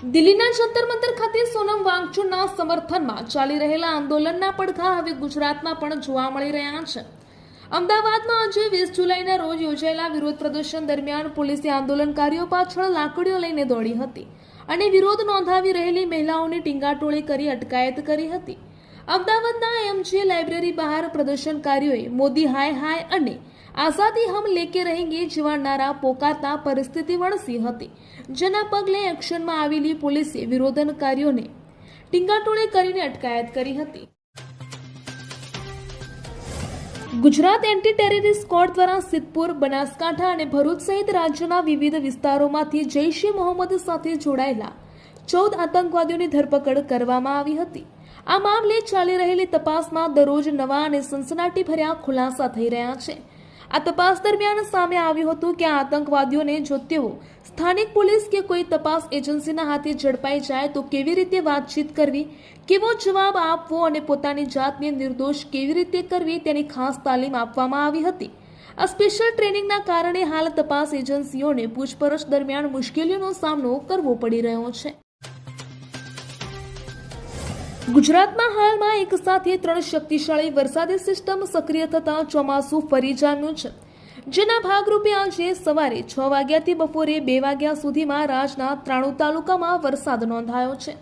દિલ્હીના જંતર મંતર ખાતે સોનમ વાંગચુકના સમર્થનમાં ચાલી રહેલા આંદોલનના પડઘા હવે ગુજરાતમાં પણ જોવા મળી રહ્યા છે। અમદાવાદમાં આજે 20 જુલાઈના રોજ યોજાયેલા વિરોધ પ્રદર્શન દરમિયાન પોલીસે આંદોલનકારીઓ પાછળ લાકડીઓ લઈને દોડી હતી અને વિરોધ નોંધાવી રહેલી મહિલાઓની ટીંગાટોળી કરી અટકાયત કરી હતી। અમદાવાદના એમજી લાઇબ્રેરી બહાર પ્રદર્શનકારીઓએ મોદી હાય હાય અને આઝાદી હમ લેકે રહેંગે જેવા નારા પોકારતા પરિસ્થિતિ વણસી હતી, જેના પગલે એક્શનમાં આવેલી પોલીસે વિરોધનકારીઓને ટીંગાટોળી કરીને અટકાયત કરી હતી। ગુજરાત એન્ટી ટેરરિસ્ટ સ્ક્વોડ દ્વારા સિદ્ધપુર, બનાસકાંઠા અને ભરૂચ સહિત રાજ્યના વિવિધ વિસ્તારોમાંથી જૈશ એ મોહમ્મદ સાથે જોડાયેલા 14 આતંકવાદીઓની ધરપકડ કરવામાં આવી હતી। આ મામલે ચાલી રહેલી તપાસમાં દરરોજ નવા અને સનસનાટીભર્યા ખુલાસા થઈ રહ્યા છે। આ તપાસ દરમિયાન સામે આવ્યું હતું કે આ આતંકવાદીઓને જો તેઓ સ્થાનિક પોલીસ કે કોઈ તપાસ એજન્સીના હાથે ઝડપાઈ જાય તો કેવી રીતે વાતચીત કરવી, કેવો જવાબ આપવો અને પોતાની જાતને નિર્દોષ કેવી રીતે કરવી તેની ખાસ તાલીમ આપવામાં આવી હતી। આ સ્પેશિયલ ટ્રેનિંગના કારણે હાલ તપાસ એજન્સીઓને પૂછપરછ દરમિયાન મુશ્કેલીઓનો સામનો કરવો પડી રહ્યો છે। ગુજરાતમાં હાલમાં એક સાથે 3 શક્તિશાળી વરસાદી સિસ્ટમ સક્રિય થતા ચોમાસું ફરી જામ્યું છે, જેના ભાગરૂપે આજે સવારે 6 વાગ્યાથી બપોરે 2 વાગ્યા સુધીમાં રાજ્યના 93 તાલુકામાં વરસાદ નોંધાયો છે,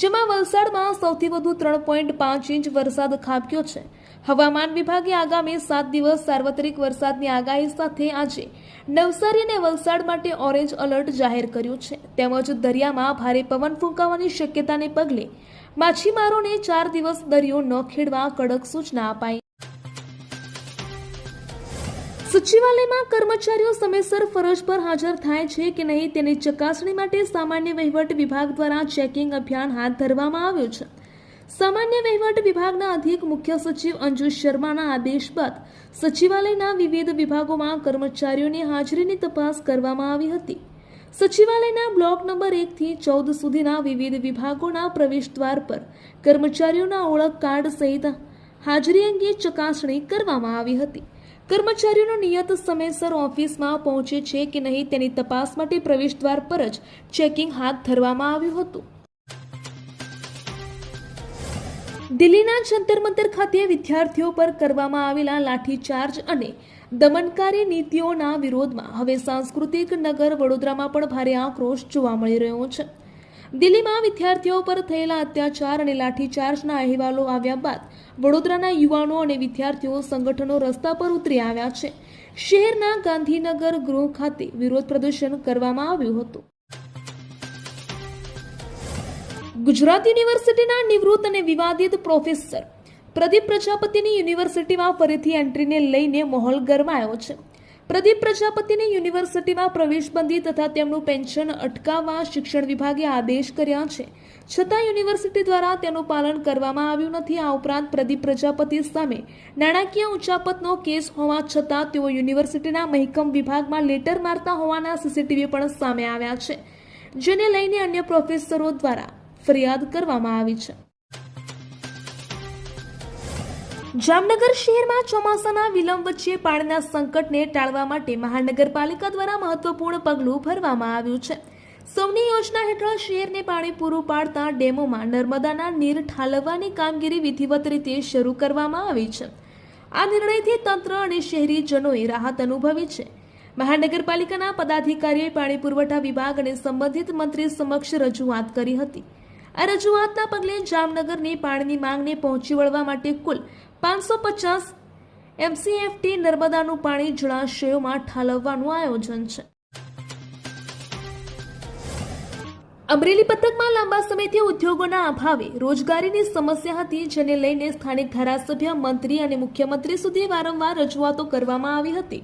જેમાં વલસાડમાં સૌથી વધુ 3.5 ઇંચ વરસાદ ખાબક્યો છે। હવામાન વિભાગે આગામી 7 દિવસ સાર્વત્રિક વરસાદની આગાહી સાથે આજે નવસારી અને વલસાડ માટે ઓરેન્જ એલર્ટ જાહેર કર્યું છે, તેમજ દરિયામાં ભારે પવન ફૂંકાવાની શક્યતાને પગલે માછીમારોને 4 દિવસ દરિયો ન ખેડવા કડક સૂચના અપાઈ। સચિવાલયમાં કર્મચારીઓ સમયસર ફરજ પર હાજર થાય છે કે નહીં તેની ચકાસણી માટે સામાન્ય વહીવટ વિભાગ દ્વારા ચેકિંગ અભિયાન હાથ ધરવામાં આવ્યું છે। સામાન્ય વહીવટ વિભાગના અધિક મુખ્ય સચિવ અંજુ શર્માના આદેશ બાદ સચિવાલયના વિવિધ વિભાગોમાં કર્મચારીઓની હાજરીની તપાસ કરવામાં આવી હતી। સચિવાલયના બ્લોક નંબર 1 થી 14 સુધીના વિવિધ વિભાગોના પ્રવેશદ્વાર પર કર્મચારીઓના ઓળખ કાર્ડ સહિત હાજરી અંગે ચકાસણી કરવામાં આવી હતી। કર્મચારીઓનો નિયત સમયસર ઓફિસમાં પહોંચે છે કે નહીં તેની તપાસ માટે પ્રવેશદ્વાર પર જ ચેકિંગ હાથ ધરવામાં આવ્યું હતું। દિલ્હીના જંતર મંતર ખાતે વિદ્યાર્થીઓ પર કરવામાં આવેલા લાઠીચાર્જ અને દમનકારી નીતિઓના વિરોધમાં હવે સાંસ્કૃતિક નગર વડોદરામાં પણ ભારે આક્રોશ જોવા મળી રહ્યો છે। દિલ્હીમાં વિદ્યાર્થીઓ પર થયેલા અત્યાચાર અને લાઠીચાર્જના અહેવાલો આવ્યા બાદ વડોદરાના યુવાનો અને વિદ્યાર્થીઓ સંગઠનો રસ્તા પર ઉતરી આવ્યા છે। શહેરના ગાંધીનગર ગૃહ ખાતે વિરોધ પ્રદર્શન કરવામાં આવ્યું હતું। ગુજરાત યુનિવર્સિટીના નિવૃત્ત અને વિવાદિત પ્રોફેસર પ્રદીપ પ્રજાપતિની યુનિવર્સિટીમાં ફરીથી એન્ટ્રીને લઈને માહોલ ગરમાયો છે। પ્રદીપ પ્રજાપતિની યુનિવર્સિટીમાં પ્રવેશબંધી તથા તેમનું પેન્શન અટકાવવા શિક્ષણ વિભાગે આદેશ કર્યા છે, છતાં યુનિવર્સિટી દ્વારા તેનું પાલન કરવામાં આવ્યું નથી। આ ઉપરાંત પ્રદીપ પ્રજાપતિ સામે નાણાકીય ઉચાપતનો કેસ હોવા છતાં તેઓ યુનિવર્સિટીના મહેકમ વિભાગમાં લેટર મારતા હોવાના સીસીટીવી પણ સામે આવ્યા છે, જેને લઈને અન્ય પ્રોફેસરો દ્વારા ફરિયાદ કરવામાં આવી છે। જામનગર શહેરમાં ચોમાસાના વિલંબ વચ્ચે પાણીના સંકટને ટાળવા માટે મહાનગરપાલિકા દ્વારા મહત્વપૂર્ણ પગલું ભરવામાં આવ્યું છે। સૌની યોજના હેઠળ શહેરને પાણી પૂરું પાડતા ડેમોમાં નર્મદાના નીર ઠાલવવાની કામગીરી વિધિવત રીતે શરૂ કરવામાં આવી છે। આ નિર્ણયથી તંત્ર અને શહેરીજનોએ રાહત અનુભવી છે। મહાનગરપાલિકાના પદાધિકારીઓએ પાણી પુરવઠા વિભાગ અને સંબંધિત મંત્રી સમક્ષ રજૂઆત કરી હતી। આ રજૂઆતના પગલે જામનગરની પાણીની માંગને પહોંચી વળવા માટે કુલ 550 MCFT નર્મદાનું પાણી જળાશયોમાં ઠાલવવાનું આયોજન છે। અમરેલી પંથકમાં લાંબા સમયથી ઉદ્યોગોના અભાવે રોજગારીની સમસ્યા હતી, જેને લઈને સ્થાનિક ધારાસભ્ય, મંત્રી અને મુખ્યમંત્રી સુધી વારંવાર રજૂઆતો કરવામાં આવી હતી।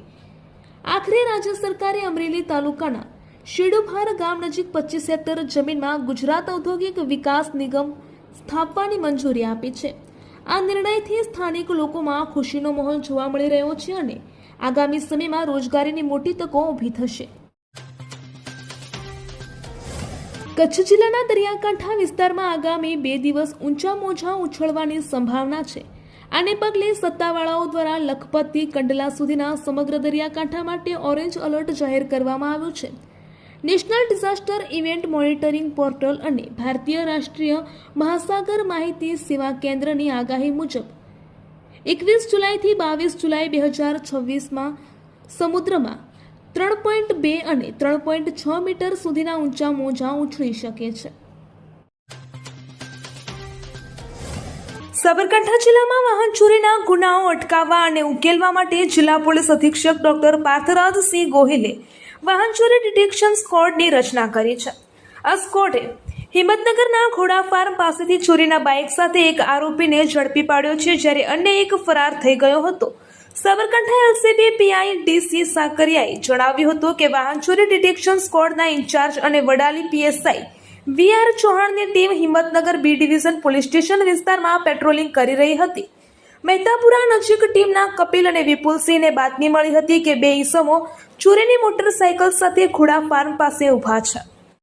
આખરે રાજ્ય સરકારે અમરેલી તાલુકાના શેડુભાર ગામ નજીક 25 હેક્ટર જમીનમાં ગુજરાત ઔદ્યોગિક વિકાસ નિગમ સ્થાપવાની મંજૂરી આપી છે। આ નિર્ણયથી સ્થાનિક લોકોમાં ખુશીનો માહોલ જોવા મળી રહ્યો છે અને આગામી સમયમાં રોજગારીની મોટી તકો ઊભી થશે। કચ્છ જિલ્લાના દરિયાકાંઠા વિસ્તારમાં આગામી 2 દિવસ ઊંચા મોજા ઉછળવાની સંભાવના છે। આને પગલે સત્તાવાળાઓ દ્વારા લખપતથી કંડલા સુધીના સમગ્ર દરિયાકાંઠા માટે ઓરેન્જ એલર્ટ જાહેર કરવામાં આવ્યું છે। National disaster event monitoring portal અને ભારતીય રાષ્ટ્રીય મહાસાગર માહિતી સેવા કેન્દ્રની આગાહી મુજબ 21 જુલાઈથી 22 જુલાઈ 2026માં સમુદ્રમાં 3.2 અને 3.6 મીટર સુધીના ઊંચા મોજા ઉછળી શકે છે. સાબરકાંઠા જિલ્લામાં વાહન ચોરીના ગુનાઓ અટકાવવા અને ઉકેલવા માટે જિલ્લા પોલીસ અધિક્ષક ડોક્ટર પાર્થરાજસિંહ ગોહિલે વાહન ચોરી ડિટેક્શન સ્ક્વોડની રચના કરી છે. આ સ્ક્વોડે હિંમતનગરના ઘોડા ફાર્મ પાસેથી ચોરીના બાઇક સાથે એક આરોપીને ઝડપી પાડ્યો છે, જ્યારે અન્ય એક ફરાર થઈ ગયો હતો. સાબરકાંઠા એલસીબી પીઆઈ ડીસી સાકરિયાએ જણાવ્યું હતું કે વાહન ચોરી ડિટેક્શન સ્ક્વોડના ઇન્ચાર્જ અને વડાલી પીએસઆઈ વીઆર ચૌહાણની team Himmatnagar B division police station વિસ્તારમાં પેટ્રોલિંગ કરી રહી હતી. મહેતાપુરા નજીક ટીમના કપિલ અને વિપુલસિંહને બાતમી મળી હતી કે બે ઈસમો ચોરીની મોટરસાયકલ સાથે ઘોડા ફાર્મ પાસે ઊભા છે.